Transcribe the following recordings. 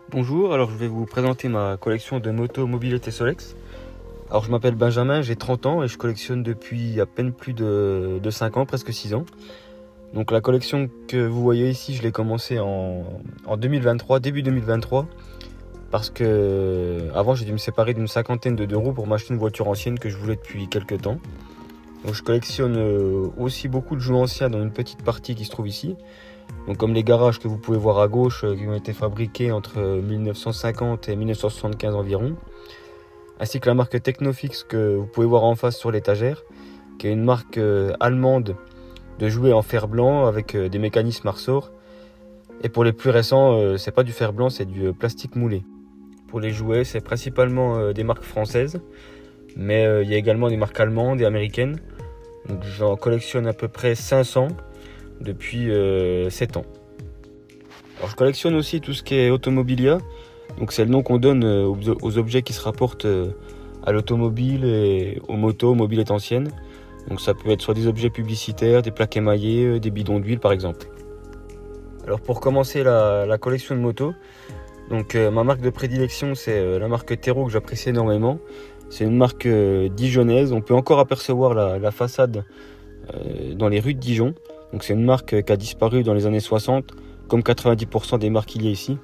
Bonjour, alors je vais vous présenter ma collection de motos mobilité Solex. Alors je m'appelle Benjamin, j'ai 30 ans et je collectionne depuis à peine plus de 5 ans, presque 6 ans. Donc la collection que vous voyez ici, je l'ai commencé en 2023, début 2023, parce que avant j'ai dû me séparer d'une cinquantaine de roues pour m'acheter une voiture ancienne que je voulais depuis quelques temps. Donc je collectionne aussi beaucoup de jouets anciens dans une petite partie qui se trouve ici. Donc comme les garages que vous pouvez voir à gauche qui ont été fabriqués entre 1950 et 1975 environ, ainsi que la marque Technofix que vous pouvez voir en face sur l'étagère, qui est une marque allemande de jouets en fer blanc avec des mécanismes à ressort. Et pour les plus récents, c'est pas du fer blanc, c'est du plastique moulé. Pour les jouets, c'est principalement des marques françaises, mais il y a également des marques allemandes et américaines. Donc j'en collectionne à peu près 500 depuis 7 ans. Alors je collectionne aussi tout ce qui est automobilia, donc c'est le nom qu'on donne aux objets qui se rapportent à l'automobile et aux motos, aux mobilettes anciennes. Donc ça peut être soit des objets publicitaires, des plaques émaillées, des bidons d'huile par exemple. Alors pour commencer la collection de motos, donc ma marque de prédilection c'est la marque Tero que j'apprécie énormément. C'est une marque dijonnaise, on peut encore apercevoir la façade dans les rues de Dijon. Donc c'est une marque qui a disparu dans les années 60, comme 90% des marques qu'il y a ici.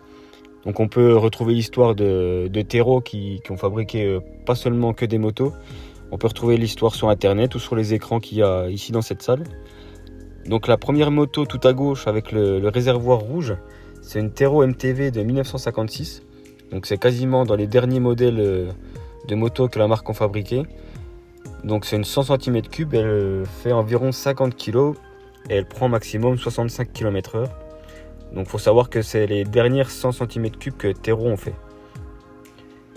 Donc on peut retrouver l'histoire de Tero qui ont fabriqué pas seulement que des motos. On peut retrouver l'histoire sur internet ou sur les écrans qu'il y a ici dans cette salle. Donc la première moto tout à gauche avec le réservoir rouge, c'est une Tero MTV de 1956. Donc c'est quasiment dans les derniers modèles de motos que la marque a fabriqué. Donc c'est une 100 cm3, elle fait environ 50 kg et elle prend maximum 65 km/h. Donc il faut savoir que c'est les dernières 100 cm3 que Tero ont fait.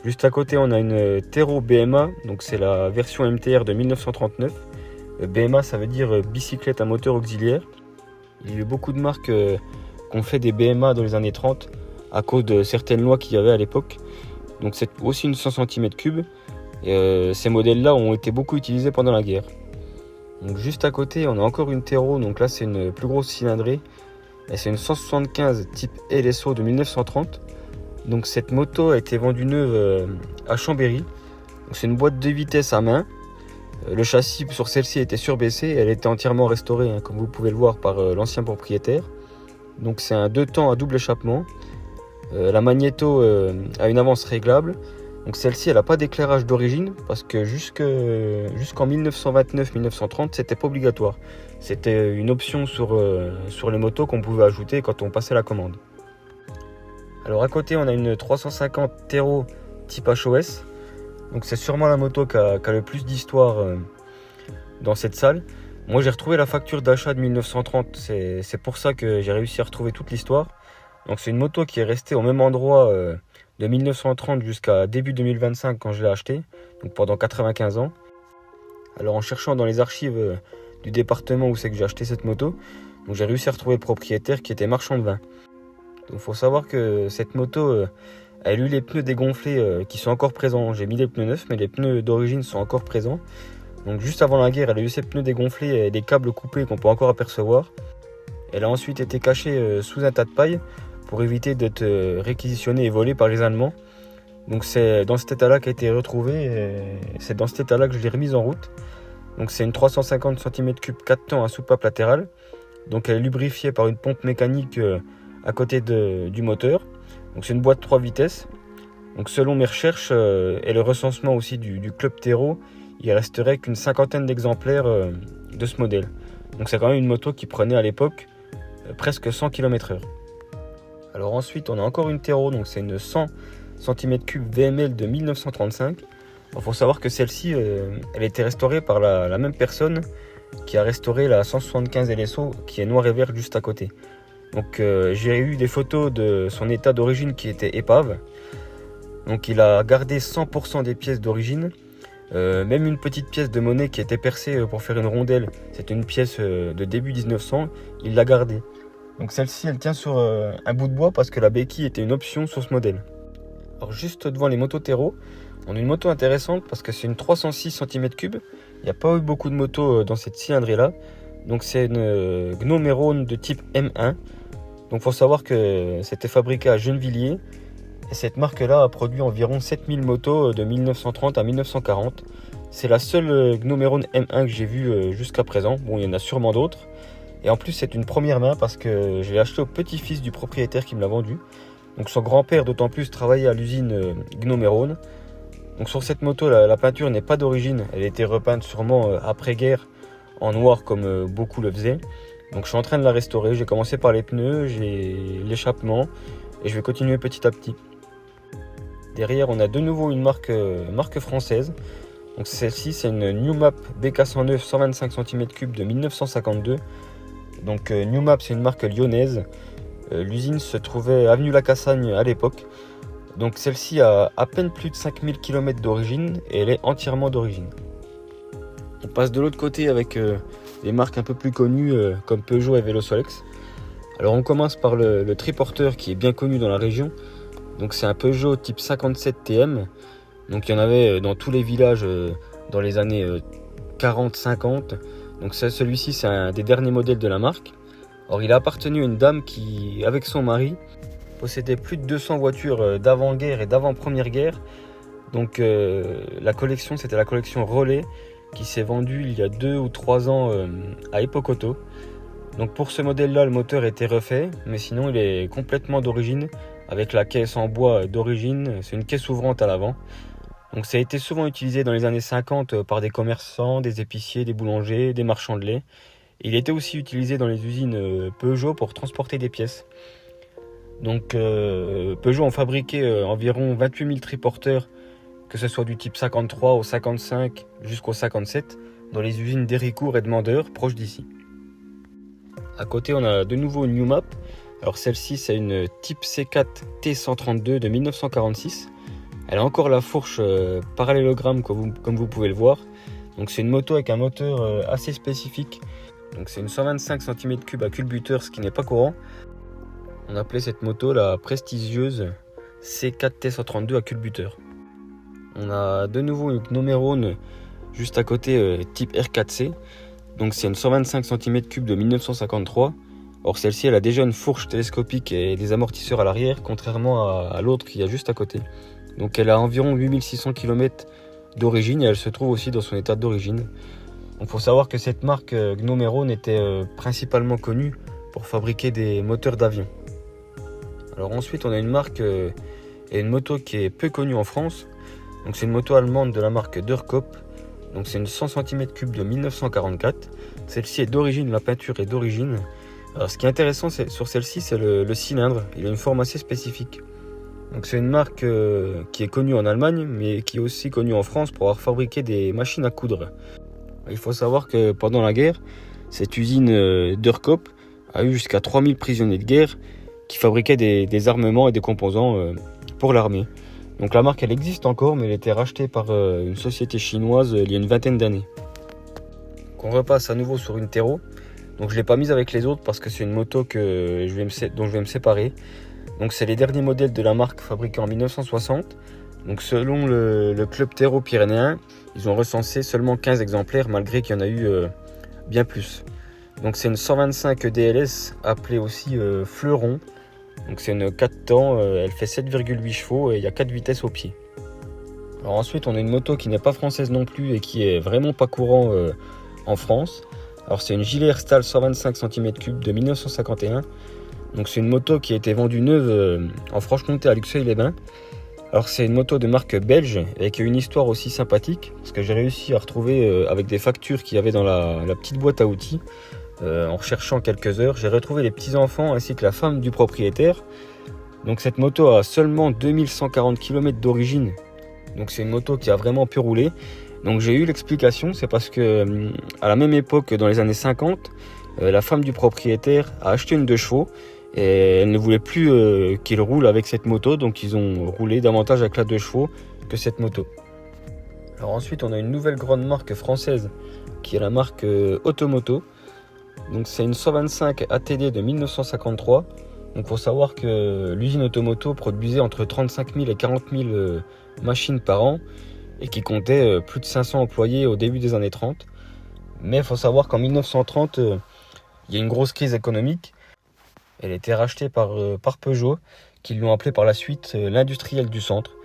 Juste à côté on a une Tero BMA, donc c'est la version MTR de 1939. BMA ça veut dire bicyclette à moteur auxiliaire. Il y a eu beaucoup de marques qui ont fait des BMA dans les années 30 à cause de certaines lois qu'il y avait à l'époque. Donc c'est aussi une 100 cm3 et ces modèles là ont été beaucoup utilisés pendant la guerre. Donc juste à côté on a encore une Tero, donc là c'est une plus grosse cylindrée et c'est une 175 type LSO de 1930. Donc cette moto a été vendue neuve à Chambéry. C'est une boîte de vitesse à main. Le châssis sur celle-ci était surbaissé, elle était entièrement restaurée comme vous pouvez le voir par l'ancien propriétaire. Donc c'est un 2 temps à double échappement. La magnéto a une avance réglable. Donc celle-ci, elle n'a pas d'éclairage d'origine parce que jusqu'en 1929-1930, c'était pas obligatoire. C'était une option sur les motos qu'on pouvait ajouter quand on passait la commande. Alors à côté, on a une 350 Tero type HOS. Donc c'est sûrement la moto qui a le plus d'histoire dans cette salle. Moi, j'ai retrouvé la facture d'achat de 1930. C'est pour ça que j'ai réussi à retrouver toute l'histoire. Donc c'est une moto qui est restée au même endroit de 1930 jusqu'à début 2025 quand je l'ai acheté, donc pendant 95 ans. Alors en cherchant dans les archives du département où c'est que j'ai acheté cette moto, donc j'ai réussi à retrouver le propriétaire qui était marchand de vin. Donc il faut savoir que cette moto, elle a eu les pneus dégonflés qui sont encore présents. J'ai mis les pneus neufs mais les pneus d'origine sont encore présents. Donc juste avant la guerre, elle a eu ses pneus dégonflés et des câbles coupés qu'on peut encore apercevoir. Elle a ensuite été cachée sous un tas de paille pour éviter d'être réquisitionnée et volée par les Allemands. Donc c'est dans cet état-là qu'elle a été retrouvée et c'est dans cet état-là que je l'ai remise en route. Donc c'est une 350 cm3 4 temps à soupape latérale. Donc elle est lubrifiée par une pompe mécanique à côté du moteur. Donc c'est une boîte 3 vitesses. Donc selon mes recherches et le recensement aussi du club Tero, il resterait qu'une cinquantaine d'exemplaires de ce modèle. Donc c'est quand même une moto qui prenait à l'époque presque 100 km/h. Alors ensuite on a encore une Tero, donc c'est une 100 cm3 VML de 1935. Il faut savoir que celle-ci, elle a été restaurée par la même personne qui a restauré la 175 LSO qui est noire et verte juste à côté. Donc j'ai eu des photos de son état d'origine qui était épave. Donc il a gardé 100% des pièces d'origine. Même une petite pièce de monnaie qui était percée pour faire une rondelle, c'était une pièce de début 1900, il l'a gardée. Donc celle-ci elle tient sur un bout de bois parce que la béquille était une option sur ce modèle. Alors juste devant les motos Tero, on a une moto intéressante parce que c'est une 306 cm3. Il n'y a pas eu beaucoup de motos dans cette cylindrée là. Donc c'est une Gnome Heron de type M1. Donc faut savoir que c'était fabriqué à Gennevilliers Et cette marque-là a produit environ 7000 motos de 1930 à 1940. C'est la seule Gnomeron M1 que j'ai vue jusqu'à présent. Bon, il y en a sûrement d'autres. Et en plus, c'est une première main parce que je l'ai acheté au petit-fils du propriétaire qui me l'a vendu. Donc son grand-père, d'autant plus, travaillait à l'usine Gnomeron. Donc sur cette moto, la peinture n'est pas d'origine. Elle a été repeinte sûrement après-guerre en noir comme beaucoup le faisaient. Donc je suis en train de la restaurer. J'ai commencé par les pneus, j'ai l'échappement et je vais continuer petit à petit. Derrière, on a de nouveau une marque française. Donc celle-ci, c'est une Newmap BK109 125 cm3 de 1952. Donc Newmap, c'est une marque lyonnaise. L'usine se trouvait avenue La Cassagne à l'époque. Donc celle-ci a à peine plus de 5000 km d'origine et elle est entièrement d'origine. On passe de l'autre côté avec des marques un peu plus connues comme Peugeot et Velosolex. Alors on commence par le triporteur qui est bien connu dans la région. Donc c'est un Peugeot type 57 TM. Donc il y en avait dans tous les villages dans les années 40-50. Donc celui-ci c'est un des derniers modèles de la marque. Or il a appartenu à une dame qui, avec son mari, possédait plus de 200 voitures d'avant-guerre et d'avant-première guerre. Donc la collection, c'était la collection Relais qui s'est vendue il y a 2 ou 3 ans à Epoch Auto. Donc pour ce modèle-là, le moteur a été refait, mais sinon il est complètement d'origine avec la caisse en bois d'origine. C'est une caisse ouvrante à l'avant. Donc ça a été souvent utilisé dans les années 50 par des commerçants, des épiciers, des boulangers, des marchands de lait. Il était aussi utilisé dans les usines Peugeot pour transporter des pièces. Donc Peugeot ont fabriqué environ 28 000 triporteurs, que ce soit du type 53 au 55 jusqu'au 57, dans les usines d'Héricourt et de Mandeur, proches d'ici. À côté, on a de nouveau une Newmap. Alors celle-ci, c'est une type C4 T132 de 1946. Elle a encore la fourche parallélogramme comme vous pouvez le voir. Donc c'est une moto avec un moteur assez spécifique. Donc c'est une 125 cm3 à culbuteur, ce qui n'est pas courant. On appelait cette moto la prestigieuse C4 T132 à culbuteur. On a de nouveau une Gnomeron juste à côté type R4C. Donc c'est une 125 cm3 de 1953. Or celle-ci elle a déjà une fourche télescopique et des amortisseurs à l'arrière, contrairement à l'autre qui est juste à côté. Donc elle a environ 8600 km d'origine et elle se trouve aussi dans son état d'origine. Il faut savoir que cette marque Gnomeron était principalement connue pour fabriquer des moteurs d'avion. Alors ensuite on a une marque et une moto qui est peu connue en France. Donc c'est une moto allemande de la marque Dürrkop. Donc c'est une 100 cm3 de 1944. Celle-ci est d'origine, la peinture est d'origine. Alors ce qui est intéressant sur celle-ci, c'est le cylindre. Il a une forme assez spécifique. Donc c'est une marque qui est connue en Allemagne, mais qui est aussi connue en France pour avoir fabriqué des machines à coudre. Il faut savoir que pendant la guerre, cette usine Dürrkop a eu jusqu'à 3000 prisonniers de guerre qui fabriquaient des armements et des composants pour l'armée. Donc la marque elle existe encore, mais elle a été rachetée par une société chinoise il y a une vingtaine d'années. On repasse à nouveau sur une Tero. Donc je ne l'ai pas mise avec les autres parce que c'est une moto dont je vais me séparer. Donc c'est les derniers modèles de la marque fabriqués en 1960. Donc selon le club Tero pyrénéen, ils ont recensé seulement 15 exemplaires malgré qu'il y en a eu bien plus. Donc c'est une 125 DLS appelée aussi Fleuron. Donc c'est une 4 temps, elle fait 7,8 chevaux et il y a 4 vitesses au pied. Alors ensuite on a une moto qui n'est pas française non plus et qui est vraiment pas courant en France. Alors c'est une Gilet Herstal 125 cm3 de 1951. Donc c'est une moto qui a été vendue neuve en Franche-Comté à Luxeuil-les-Bains. Alors c'est une moto de marque belge avec une histoire aussi sympathique parce que j'ai réussi à retrouver avec des factures qu'il y avait dans la petite boîte à outils. En recherchant quelques heures, j'ai retrouvé les petits-enfants ainsi que la femme du propriétaire. Donc cette moto a seulement 2140 km d'origine. Donc c'est une moto qui a vraiment pu rouler. Donc j'ai eu l'explication, c'est parce que à la même époque, dans les années 50, la femme du propriétaire a acheté une 2 chevaux et elle ne voulait plus qu'il roule avec cette moto. Donc ils ont roulé davantage avec la 2 chevaux que cette moto. Alors ensuite on a une nouvelle grande marque française qui est la marque Automoto. Donc c'est une 125 ATD de 1953. Donc il faut savoir que l'usine Automoto produisait entre 35 000 et 40 000 machines par an et qui comptait plus de 500 employés au début des années 30. Mais il faut savoir qu'en 1930, il y a une grosse crise économique. Elle a été rachetée par Peugeot qui lui ont appelé par la suite l'industriel du centre.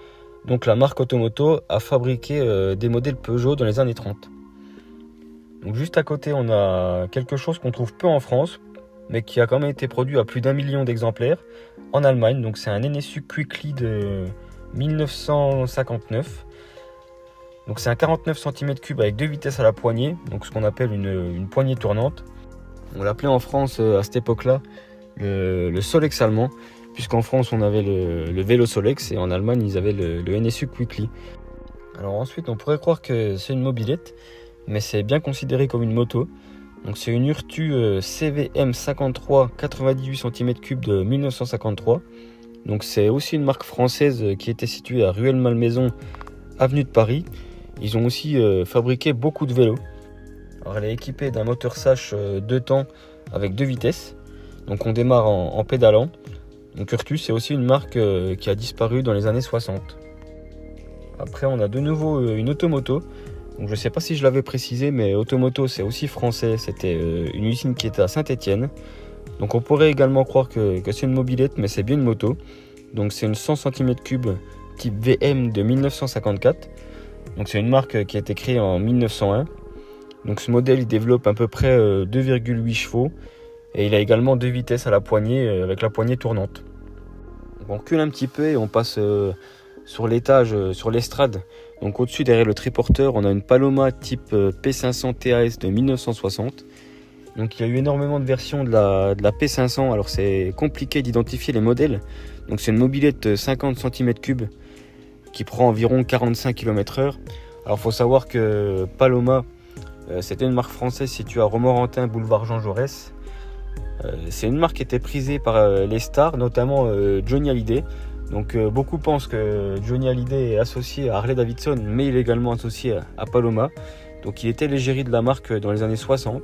Donc la marque Automoto a fabriqué des modèles Peugeot dans les années 30. Donc juste à côté, on a quelque chose qu'on trouve peu en France, mais qui a quand même été produit à plus d'1 million d'exemplaires en Allemagne. Donc c'est un NSU Quickly de 1959. Donc c'est un 49 cm3 avec 2 vitesses à la poignée, donc ce qu'on appelle une poignée tournante. On l'appelait en France à cette époque-là le Solex allemand, puisqu'en France on avait le vélo Solex et en Allemagne ils avaient le NSU Quickly. Alors ensuite on pourrait croire que c'est une mobilette, mais c'est bien considéré comme une moto. Donc c'est une Urtu CVM 53 98 cm3 de 1953. Donc c'est aussi une marque française qui était située à Rueil-Malmaison, avenue de Paris. Ils ont aussi fabriqué beaucoup de vélos. Alors elle est équipée d'un moteur Sash 2 temps avec 2 vitesses. Donc on démarre en pédalant. Donc Urtu, c'est aussi une marque qui a disparu dans les années 60. Après on a de nouveau une Automoto. Donc je ne sais pas si je l'avais précisé, mais Automoto c'est aussi français. C'était une usine qui était à Saint-Étienne. Donc on pourrait également croire que c'est une mobilette, mais c'est bien une moto. Donc c'est une 100 cm3 type VM de 1954. Donc c'est une marque qui a été créée en 1901. Donc ce modèle il développe à peu près 2,8 chevaux et il a également 2 vitesses à la poignée avec la poignée tournante. Donc on recule un petit peu et on passe sur l'étage, sur l'estrade. Donc au-dessus derrière le triporteur on a une Paloma type P500 TAS de 1960. Donc il y a eu énormément de versions de la P500, alors c'est compliqué d'identifier les modèles. Donc c'est une mobilette 50 cm3 qui prend environ 45 km/h. Alors il faut savoir que Paloma, c'était une marque française située à Romorantin, boulevard Jean Jaurès. C'est une marque qui était prisée par les stars, notamment Johnny Hallyday. Donc beaucoup pensent que Johnny Hallyday est associé à Harley Davidson, mais il est également associé à Paloma. Donc il était l'égérie de la marque dans les années 60.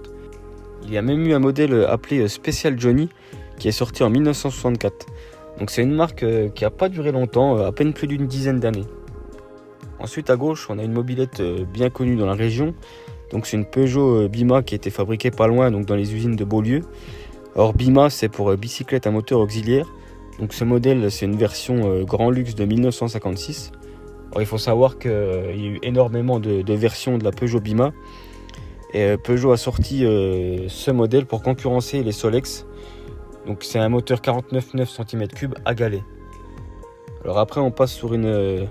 Il y a même eu un modèle appelé Special Johnny qui est sorti en 1964. Donc c'est une marque qui n'a pas duré longtemps, à peine plus d'une dizaine d'années. Ensuite à gauche on a une mobilette bien connue dans la région. Donc c'est une Peugeot Bima qui a été fabriquée pas loin, donc dans les usines de Beaulieu. Or Bima c'est pour bicyclette à moteur auxiliaire. Donc ce modèle c'est une version grand luxe de 1956. Alors, il faut savoir qu'il y a eu énormément de versions de la Peugeot Bima. Et Peugeot a sorti ce modèle pour concurrencer les Solex. Donc c'est un moteur 49,9 cm3 à galet. Alors après on passe sur une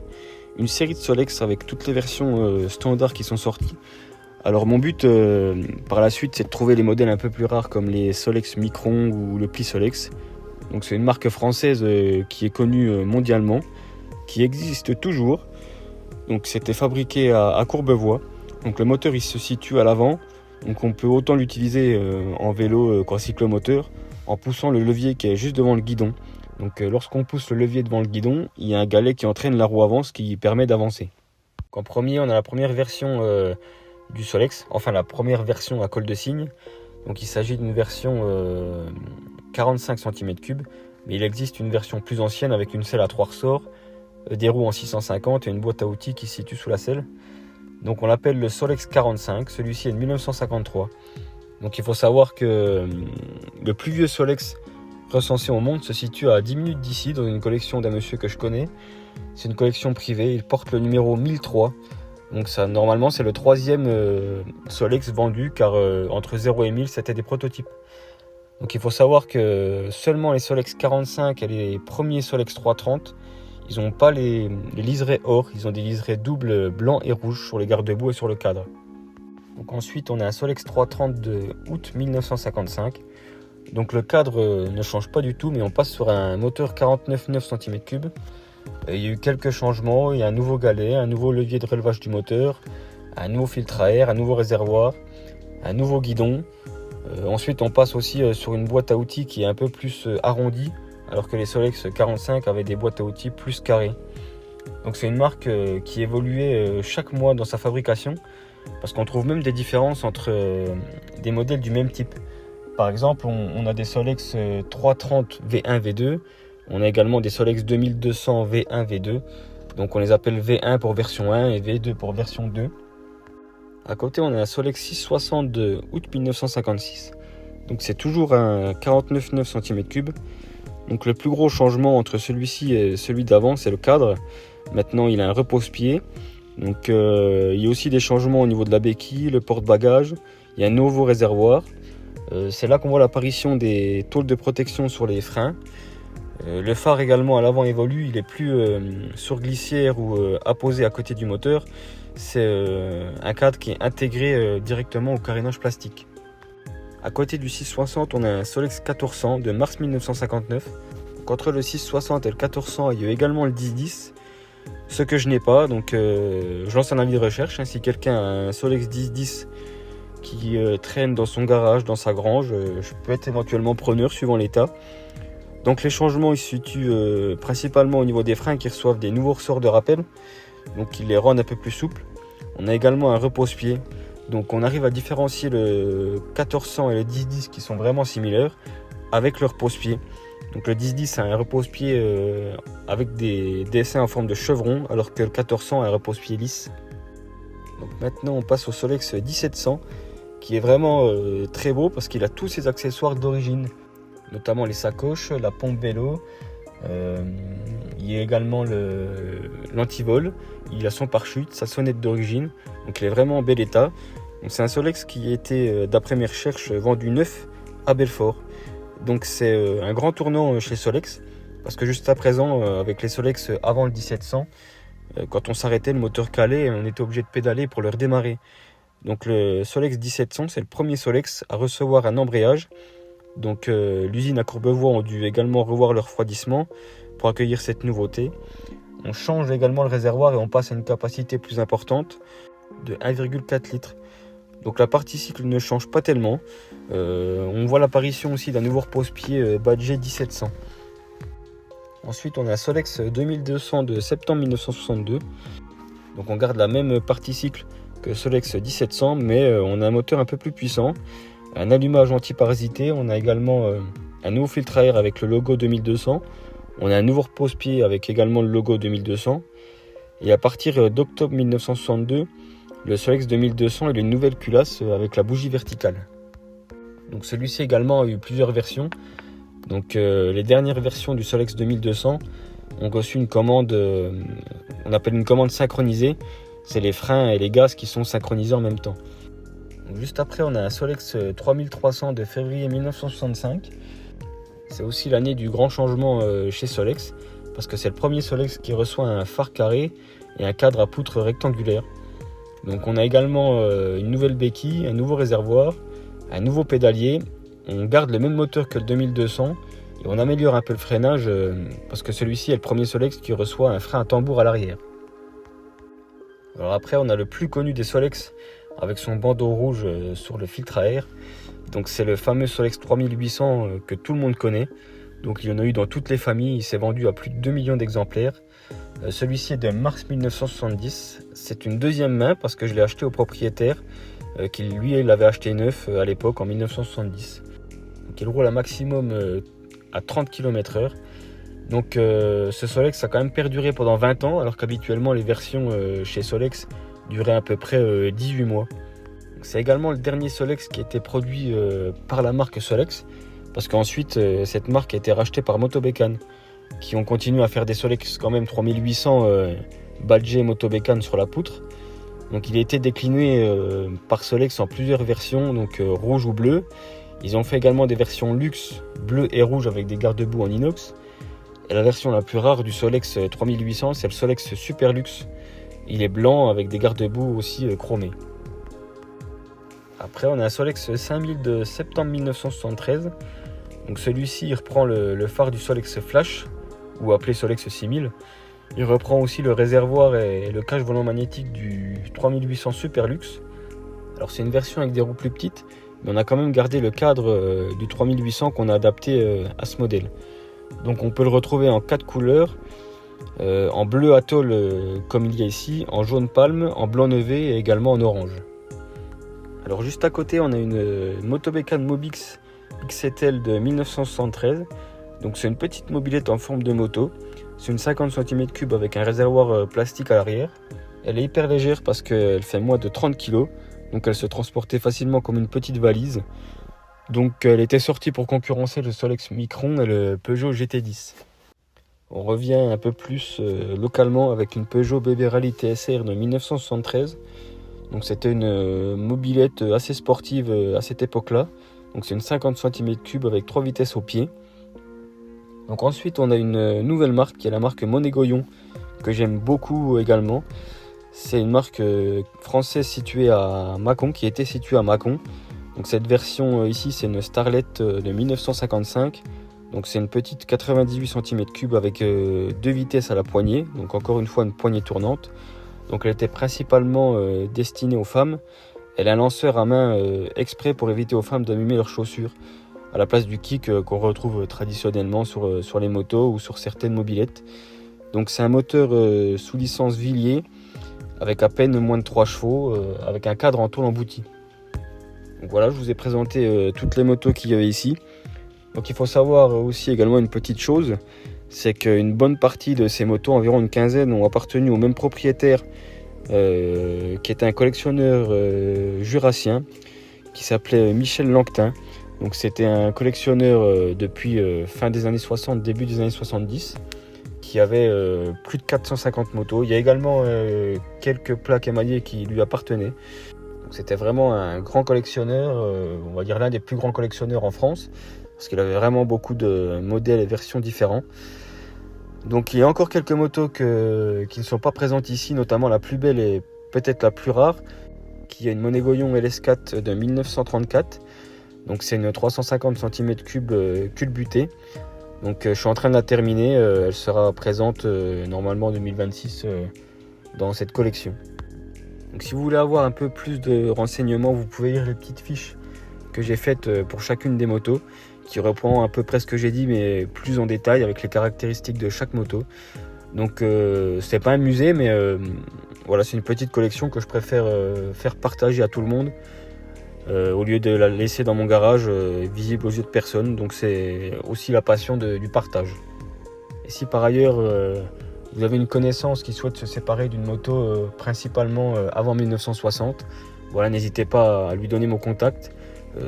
série de Solex avec toutes les versions standards qui sont sorties. Alors mon but par la suite c'est de trouver les modèles un peu plus rares comme les Solex Micron ou le Pli Solex. Donc c'est une marque française qui est connue mondialement, qui existe toujours. Donc c'était fabriqué à Courbevoie. Donc le moteur il se situe à l'avant. Donc on peut autant l'utiliser en vélo qu'en cyclomoteur en poussant le levier qui est juste devant le guidon. Donc lorsqu'on pousse le levier devant le guidon, il y a un galet qui entraîne la roue avant, ce qui permet d'avancer. Donc en premier, on a la première version du Solex, enfin la première version à col de cygne. Donc il s'agit d'une version 45 cm3, mais il existe une version plus ancienne avec une selle à 3 ressorts, des roues en 650 et une boîte à outils qui se situe sous la selle. Donc on l'appelle le Solex 45, celui-ci est de 1953. Donc il faut savoir que le plus vieux Solex recensé au monde se situe à 10 minutes d'ici dans une collection d'un monsieur que je connais. C'est une collection privée, il porte le numéro 1003. Donc ça, normalement c'est le 3e Solex vendu car entre 0 et 1000 c'était des prototypes. Donc il faut savoir que seulement les Solex 45 et les premiers Solex 330, ils n'ont pas les liserés or, ils ont des liserés doubles blanc et rouge sur les garde-boue et sur le cadre. Donc ensuite on a un Solex 330 de août 1955. Donc le cadre ne change pas du tout, mais on passe sur un moteur 49,9 cm3. Il y a eu quelques changements, il y a un nouveau galet, un nouveau levier de relevage du moteur, un nouveau filtre à air, un nouveau réservoir, un nouveau guidon. Ensuite on passe aussi sur une boîte à outils qui est un peu plus arrondie, alors que les Solex 45 avaient des boîtes à outils plus carrées. Donc c'est une marque qui évoluait chaque mois dans sa fabrication, parce qu'on trouve même des différences entre des modèles du même type. Par exemple, on a des Solex 330 V1, V2. On a également des Solex 2200 V1, V2. Donc on les appelle V1 pour version 1 et V2 pour version 2. À côté, on a un Solex 660 de août 1956. Donc c'est toujours un 49,9 cm3. Donc le plus gros changement entre celui-ci et celui d'avant, c'est le cadre. Maintenant il a un repose-pied. Donc il y a aussi des changements au niveau de la béquille, le porte-bagages. Il y a un nouveau réservoir. C'est là qu'on voit l'apparition des tôles de protection sur les freins. Le phare également à l'avant évolue, il est plus sur glissière ou apposé à côté du moteur. C'est un cadre qui est intégré directement au carénage plastique. À côté du 660, on a un Solex 1400 de mars 1959. Donc, entre le 660 et le 1400, il y a également le 1010. Ce que je n'ai pas, donc je lance un avis de recherche. Si quelqu'un a un Solex 1010 qui traîne dans son garage, dans sa grange, je peux être éventuellement preneur suivant l'état. Donc les changements ils se situent principalement au niveau des freins qui reçoivent des nouveaux ressorts de rappel, donc qui les rendent un peu plus souples. On a également un repose-pied, donc on arrive à différencier le 1400 et le 1010 qui sont vraiment similaires avec leur repose-pied. Donc le 1010 a un repose-pied avec des dessins en forme de chevron, alors que le 1400 a un repose-pied lisse. Donc maintenant on passe au Solex 1700 qui est vraiment très beau parce qu'il a tous ses accessoires d'origine, notamment les sacoches, la pompe vélo, il y a également l'antivol, il a son pare-chute, sa sonnette d'origine, donc il est vraiment en bel état. Donc c'est un Solex qui a été, d'après mes recherches, vendu neuf à Belfort. Donc c'est un grand tournant chez Solex, parce que juste à présent, avec les Solex avant le 1700, quand on s'arrêtait, le moteur calait et on était obligé de pédaler pour le redémarrer. Donc le Solex 1700, c'est le premier Solex à recevoir un embrayage. Donc l'usine à Courbevoie ont dû également revoir leur refroidissement pour accueillir cette nouveauté. On change également le réservoir et on passe à une capacité plus importante de 1,4 litres. Donc la partie cycle ne change pas tellement. On voit l'apparition aussi d'un nouveau repose-pied badgé 1700. Ensuite on a Solex 2200 de septembre 1962. Donc on garde la même partie cycle que Solex 1700, mais on a un moteur un peu plus puissant, un allumage anti-parasité, on a également un nouveau filtre à air avec le logo 2200, on a un nouveau repose-pied avec également le logo 2200, et à partir d'octobre 1962, le Solex 2200 est une nouvelle culasse avec la bougie verticale. Donc celui-ci également a eu plusieurs versions. Donc les dernières versions du Solex 2200 ont reçu une commande, on appelle une commande synchronisée. C'est les freins et les gaz qui sont synchronisés en même temps. Donc juste après, on a un Solex 3300 de février 1965. C'est aussi l'année du grand changement chez Solex, parce que c'est le premier Solex qui reçoit un phare carré et un cadre à poutre rectangulaire. Donc on a également une nouvelle béquille, un nouveau réservoir, un nouveau pédalier. On garde le même moteur que le 2200 et on améliore un peu le freinage parce que celui-ci est le premier Solex qui reçoit un frein à tambour à l'arrière. Alors après, on a le plus connu des Solex avec son bandeau rouge sur le filtre à air. Donc c'est le fameux Solex 3800 que tout le monde connaît. Donc il y en a eu dans toutes les familles, il s'est vendu à plus de 2 millions d'exemplaires. Celui-ci est de mars 1970. C'est une deuxième main parce que je l'ai acheté au propriétaire qui lui l'avait acheté neuf à l'époque en 1970. Donc il roule à maximum à 30 km/h. Donc ce Solex a quand même perduré pendant 20 ans alors qu'habituellement les versions chez Solex duraient à peu près 18 mois. C'est également le dernier Solex qui a été produit par la marque Solex parce qu'ensuite cette marque a été rachetée par Motobécan qui ont continué à faire des Solex quand même 3800 badgés Motobécan sur la poutre. Donc il a été décliné par Solex en plusieurs versions, donc rouge ou bleu. Ils ont fait également des versions luxe, bleu et rouge avec des garde-boue en inox. Et la version la plus rare du Solex 3800, c'est le Solex Super Luxe. Il est blanc avec des garde-boue aussi chromés. Après, on a un Solex 5000 de septembre 1973. Donc celui-ci, il reprend le phare du Solex Flash, ou appelé Solex 6000. Il reprend aussi le réservoir et le cache volant magnétique du 3800 Super Luxe. Alors c'est une version avec des roues plus petites, mais on a quand même gardé le cadre du 3800 qu'on a adapté à ce modèle. Donc on peut le retrouver en 4 couleurs, en bleu atoll comme il y a ici, en jaune palme, en blanc nevé et également en orange. Alors juste à côté on a une Motobécan Mobix XTL de 1973. Donc c'est une petite mobilette en forme de moto. C'est une 50 cm3 avec un réservoir plastique à l'arrière. Elle est hyper légère parce qu'elle fait moins de 30 kg. Donc elle se transportait facilement comme une petite valise. Donc elle était sortie pour concurrencer le Solex Micron et le Peugeot GT10. On revient un peu plus localement avec une Peugeot BB Rally TSR de 1973. Donc c'était une mobilette assez sportive à cette époque-là. Donc c'est une 50 cm3 avec 3 vitesses au pied. Donc ensuite on a une nouvelle marque qui est la marque Monégoyon, que j'aime beaucoup également. C'est une marque française située à Mâcon, qui était située à Mâcon. Donc cette version ici, c'est une Starlet de 1955. Donc c'est une petite 98 cm3 avec 2 vitesses à la poignée. Donc encore une fois une poignée tournante. Donc elle était principalement destinée aux femmes. Elle a un lanceur à main exprès pour éviter aux femmes d'abîmer leurs chaussures, à la place du kick qu'on retrouve traditionnellement sur les motos ou sur certaines mobylettes. Donc c'est un moteur sous licence Villiers, avec à peine moins de 3 chevaux, avec un cadre en tôle embouti. Donc voilà, je vous ai présenté toutes les motos qu'il y avait ici. Donc il faut savoir aussi également une petite chose, c'est qu'une bonne partie de ces motos, environ une quinzaine, ont appartenu au même propriétaire, qui était un collectionneur jurassien, qui s'appelait Michel Lanquetin. Donc c'était un collectionneur depuis fin des années 60, début des années 70, qui avait plus de 450 motos. Il y a également quelques plaques émaillées qui lui appartenaient. Donc c'était vraiment un grand collectionneur, on va dire l'un des plus grands collectionneurs en France, parce qu'il avait vraiment beaucoup de modèles et versions différents. Donc il y a encore quelques motos qui ne sont pas présentes ici, notamment la plus belle et peut-être la plus rare, qui est une Monégoyon LS4 de 1934. Donc c'est une 350 cm3 culbutée. Donc je suis en train de la terminer, elle sera présente normalement en 2026 dans cette collection. Donc si vous voulez avoir un peu plus de renseignements, vous pouvez lire les petites fiches que j'ai faites pour chacune des motos, qui reprend à peu près ce que j'ai dit, mais plus en détail avec les caractéristiques de chaque moto. Donc c'est pas un musée, mais voilà, c'est une petite collection que je préfère faire partager à tout le monde, au lieu de la laisser dans mon garage visible aux yeux de personne. Donc c'est aussi la passion du partage. Et si par ailleurs vous avez une connaissance qui souhaite se séparer d'une moto principalement avant 1960, voilà, n'hésitez pas à lui donner mon contact.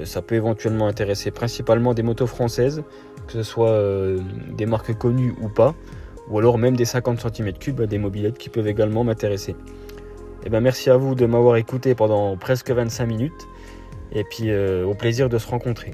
Ça peut éventuellement intéresser principalement des motos françaises, que ce soit des marques connues ou pas, ou alors même des 50 cm3, des mobylettes qui peuvent également m'intéresser. Et ben merci à vous de m'avoir écouté pendant presque 25 minutes, et puis au plaisir de se rencontrer.